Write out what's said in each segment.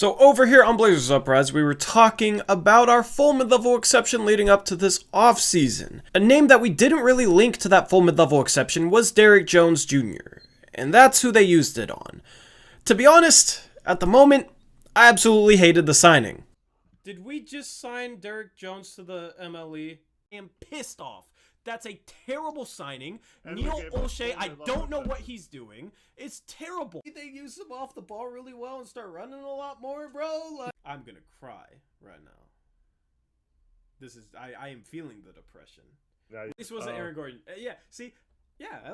So over here on Blazers Uprise, we were talking about our full mid-level exception leading up to this offseason. A name that we didn't really link to that full mid-level exception was Derrick Jones Jr., and that's who they used it on. To be honest, at the moment, I absolutely hated the signing. Did we just sign Derrick Jones to the MLE? I am pissed off. That's a terrible signing. Neil Olshey, I don't know what he's doing. It's terrible. They use him off the ball really well and start running a lot more, bro. Like, I'm gonna cry right now. This is, I am feeling the depression. At least it wasn't Aaron Gordon. At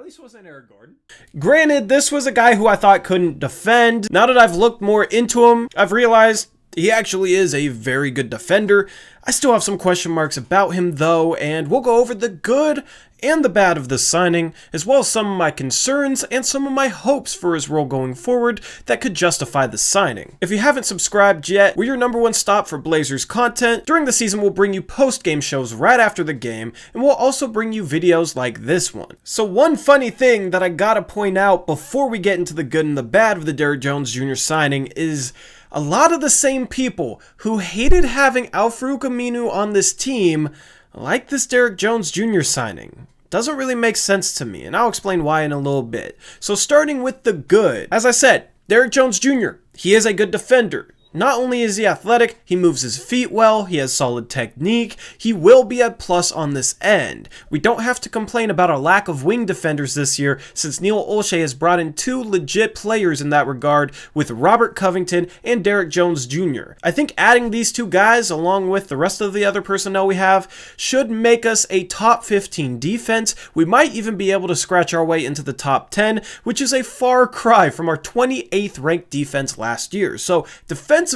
least it wasn't Aaron Gordon. Granted, this was a guy who I thought couldn't defend. Now that I've looked more into him, I've realized he actually is a very good defender. I still have some question marks about him though, and we'll go over the good and the bad of this signing, as well as some of my concerns and some of my hopes for his role going forward that could justify the signing. If you haven't subscribed yet, we're your #1 stop for Blazers content. During the season, we'll bring you post-game shows right after the game, and we'll also bring you videos like this one. So one funny thing that I gotta point out before we get into the good and the bad of the Derrick Jones Jr. signing is a lot of the same people who hated having Al-Farouq Aminu on this team like this Derrick Jones Jr. signing. Doesn't really make sense to me, and I'll explain why in a little bit. So starting with the good. As I said, Derrick Jones Jr., he is a good defender. Not only is he athletic, he moves his feet well, he has solid technique, he will be a plus on this end. We don't have to complain about our lack of wing defenders this year since Neil Olshey has brought in 2 legit players in that regard with Robert Covington and Derrick Jones Jr. I think adding these 2 guys along with the rest of the other personnel we have should make us a top 15 defense. We might even be able to scratch our way into the top 10, which is a far cry from our 28th ranked defense last year. So defensively,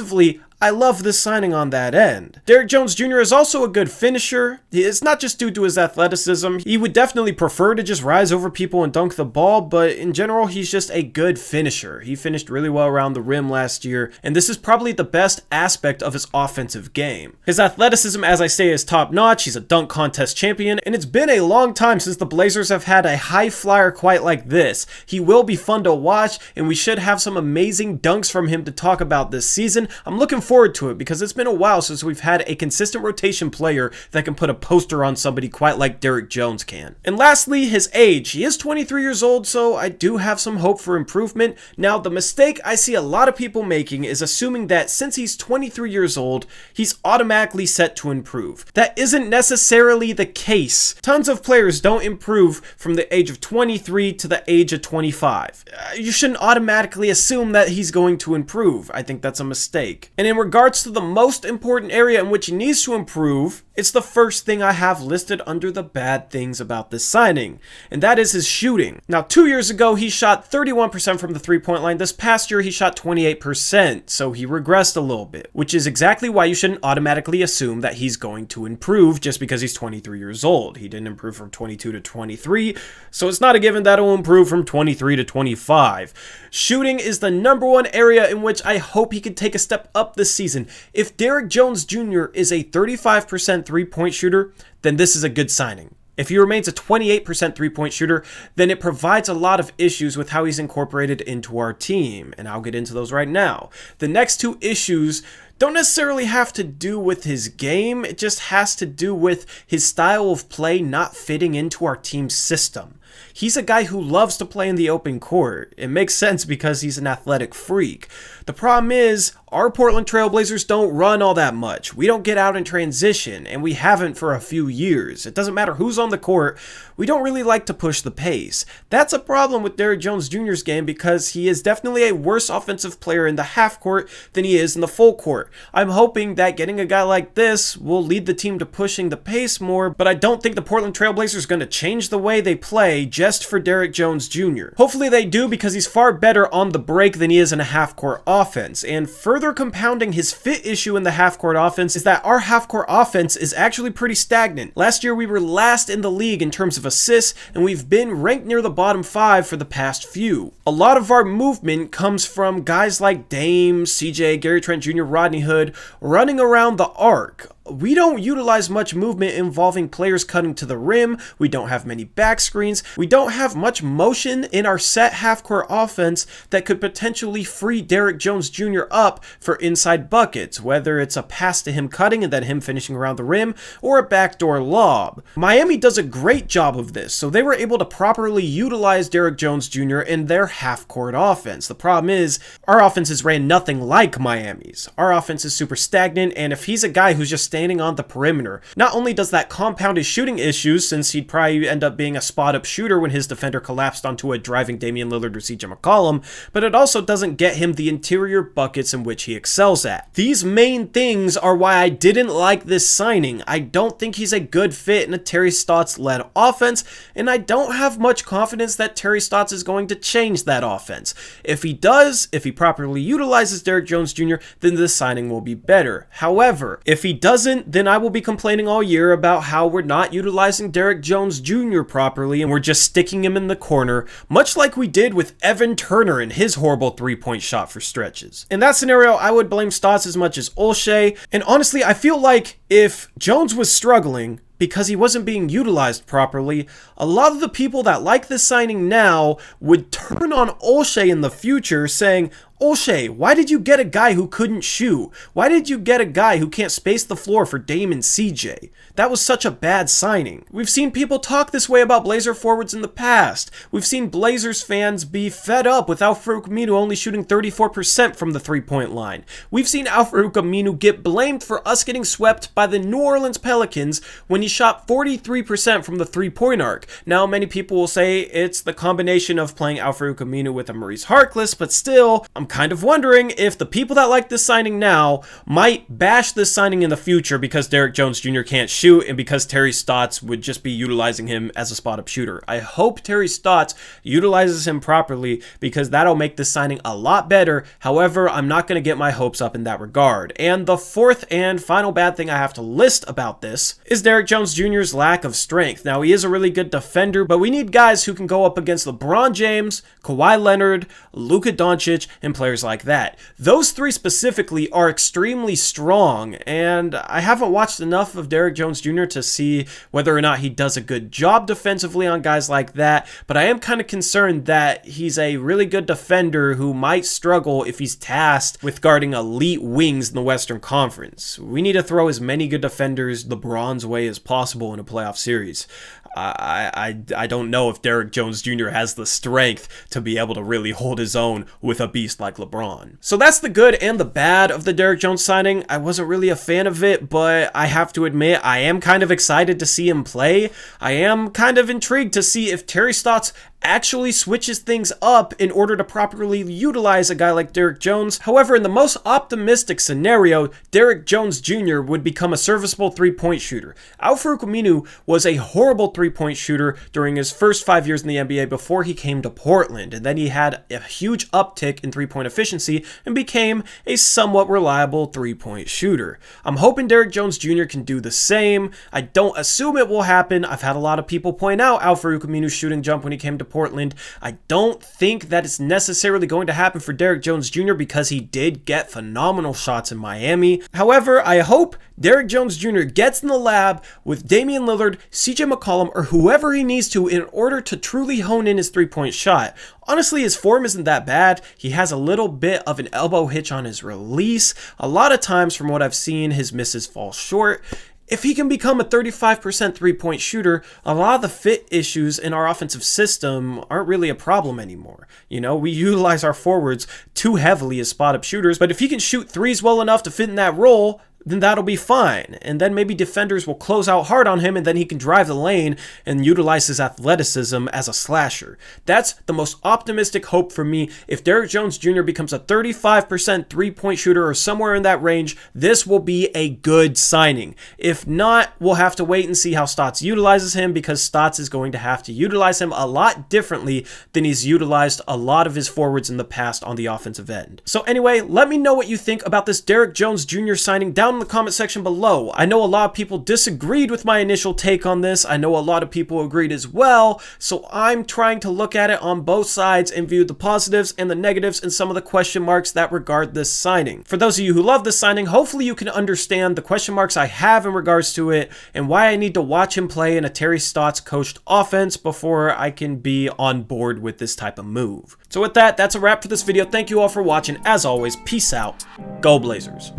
I love this signing on that end. Derrick Jones Jr. is also a good finisher. It's not just due to his athleticism. He would definitely prefer to just rise over people and dunk the ball, but in general, he's just a good finisher. He finished really well around the rim last year, and this is probably the best aspect of his offensive game. His athleticism, as I say, is top-notch. He's a dunk contest champion, and it's been a long time since the Blazers have had a high flyer quite like this. He will be fun to watch, and we should have some amazing dunks from him to talk about this season. I'm looking forward to it because it's been a while since we've had a consistent rotation player that can put a poster on somebody quite like Derrick Jones can. And lastly, his age. He is 23 years old, so I do have some hope for improvement. Now, the mistake I see a lot of people making is assuming that since he's 23 years old, he's automatically set to improve. That isn't necessarily the case. Tons of players don't improve from the age of 23 to the age of 25. You shouldn't automatically assume that he's going to improve. I think that's a mistake. And in regards to the most important area in which he needs to improve, it's the first thing I have listed under the bad things about this signing, and that is his shooting. Now, 2 years ago, he shot 31% from the three-point line. This past year, he shot 28%, so he regressed a little bit, which is exactly why you shouldn't automatically assume that he's going to improve just because he's 23 years old. He didn't improve from 22 to 23, so it's not a given that he'll improve from 23 to 25. Shooting is the #1 area in which I hope he can take a step up this season. If Derrick Jones Jr. is a 35% three-point shooter, then this is a good signing. If he remains a 28% three-point shooter, then it provides a lot of issues with how he's incorporated into our team, and I'll get into those right now. The next 2 issues don't necessarily have to do with his game, it just has to do with his style of play not fitting into our team's system. He's a guy who loves to play in the open court. It makes sense because he's an athletic freak. The problem is, our Portland Trail Blazers don't run all that much. We don't get out in transition, and we haven't for a few years. It doesn't matter who's on the court, we don't really like to push the pace. That's a problem with Derrick Jones Jr.'s game because he is definitely a worse offensive player in the half court than he is in the full court. I'm hoping that getting a guy like this will lead the team to pushing the pace more, but I don't think the Portland Trail Blazers are going to change the way they play just for Derrick Jones Jr. Hopefully they do because he's far better on the break than he is in a half-court offense, and further compounding his fit issue in the half-court offense is that our half-court offense is actually pretty stagnant. Last year we were last in the league in terms of assists, and we've been ranked near the bottom 5 for the past few. A lot of our movement comes from guys like Dame, CJ, Gary Trent Jr., Rodney Hood running around the arc. we don't utilize much movement involving players cutting to the rim. We don't have many back screens. We don't have much motion in our set half-court offense that could potentially free Derrick Jones Jr. up for inside buckets, whether it's a pass to him cutting and then him finishing around the rim, or a backdoor lob. Miami does a great job of this, so they were able to properly utilize Derrick Jones Jr. in their half-court offense. The problem is, our offenses ran nothing like Miami's. Our offense is super stagnant, and if he's a guy who's just standing on the perimeter, not only does that compound his shooting issues, since he'd probably end up being a spot-up shooter when his defender collapsed onto a driving Damian Lillard or CJ McCollum, but it also doesn't get him the interior buckets in which he excels at. These main things are why I didn't like this signing. I don't think he's a good fit in a Terry Stotts-led offense, and I don't have much confidence that Terry Stotts is going to change that offense. If he does, if he properly utilizes Derrick Jones Jr., then this signing will be better. However, if he doesn't, then I will be complaining all year about how we're not utilizing Derrick Jones Jr. properly and we're just sticking him in the corner, much like we did with Evan Turner and his horrible three-point shot for stretches. In that scenario, I would blame Stotts as much as Olshey, and honestly, I feel like if Jones was struggling because he wasn't being utilized properly, a lot of the people that like this signing now would turn on Olshey in the future saying, Olshey, why did you get a guy who couldn't shoot? Why did you get a guy who can't space the floor for Dame and CJ? That was such a bad signing. We've seen people talk this way about Blazer forwards in the past. We've seen Blazers fans be fed up with Al-Farouq Aminu only shooting 34% from the three-point line. We've seen Al-Farouq Aminu get blamed for us getting swept by the New Orleans Pelicans when he shot 43% from the three-point arc. Now, many people will say it's the combination of playing Al-Farouq Aminu with a Maurice Harkless, but still, I'm kind of wondering if the people that like this signing now might bash this signing in the future because Derrick Jones Jr. can't shoot and because Terry Stotts would just be utilizing him as a spot-up shooter. I hope Terry Stotts utilizes him properly because that'll make this signing a lot better. However, I'm not going to get my hopes up in that regard. And the fourth and final bad thing I have to list about this is Derrick Jones Jr.'s lack of strength. Now, he is a really good defender, but we need guys who can go up against LeBron James, Kawhi Leonard, Luka Doncic, and players like that. Those three specifically are extremely strong, and I haven't watched enough of Derrick Jones Jr. to see whether or not he does a good job defensively on guys like that, but I am kind of concerned that he's a really good defender who might struggle if he's tasked with guarding elite wings in the Western Conference. We need to throw as many good defenders LeBron's way as possible in a playoff series. I don't know if Derrick Jones Jr. has the strength to be able to really hold his own with a beast like LeBron. So that's the good and the bad of the Derrick Jones signing. I wasn't really a fan of it, but I have to admit I am kind of excited to see him play. I am kind of intrigued to see if Terry Stotts actually switches things up in order to properly utilize a guy like Derrick Jones. However, in the most optimistic scenario, Derrick Jones Jr. would become a serviceable three-point shooter. Al-Farouq Aminu was a horrible three-point shooter during his first 5 years in the NBA before he came to Portland, and then he had a huge uptick in three-point efficiency and became a somewhat reliable three-point shooter. I'm hoping Derrick Jones Jr. can do the same. I don't assume it will happen. I've had a lot of people point out Al-Farouq Aminu's shooting jump when he came to Portland. I don't think that it's necessarily going to happen for Derrick Jones Jr. because he did get phenomenal shots in Miami. However, I hope Derrick Jones Jr. gets in the lab with Damian Lillard, CJ McCollum, or whoever he needs to in order to truly hone in his three-point shot. Honestly, his form isn't that bad. He has a little bit of an elbow hitch on his release. A lot of times, from what I've seen, his misses fall short. If he can become a 35% three-point shooter, a lot of the fit issues in our offensive system aren't really a problem anymore. You know, we utilize our forwards too heavily as spot-up shooters, but if he can shoot threes well enough to fit in that role, then that'll be fine. And then maybe defenders will close out hard on him and then he can drive the lane and utilize his athleticism as a slasher. That's the most optimistic hope for me. If Derrick Jones Jr. becomes a 35% three-point shooter or somewhere in that range, this will be a good signing. If not, we'll have to wait and see how Stotts utilizes him because Stotts is going to have to utilize him a lot differently than he's utilized a lot of his forwards in the past on the offensive end. So anyway, let me know what you think about this Derrick Jones Jr. signing down down in the comment section below. I know a lot of people disagreed with my initial take on this. I know a lot of people agreed as well. So I'm trying to look at it on both sides and view the positives and the negatives and some of the question marks that regard this signing. For those of you who love this signing, hopefully you can understand the question marks I have in regards to it and why I need to watch him play in a Terry Stotts coached offense before I can be on board with this type of move. So with that, that's a wrap for this video. Thank you all for watching. As always, peace out. Go Blazers.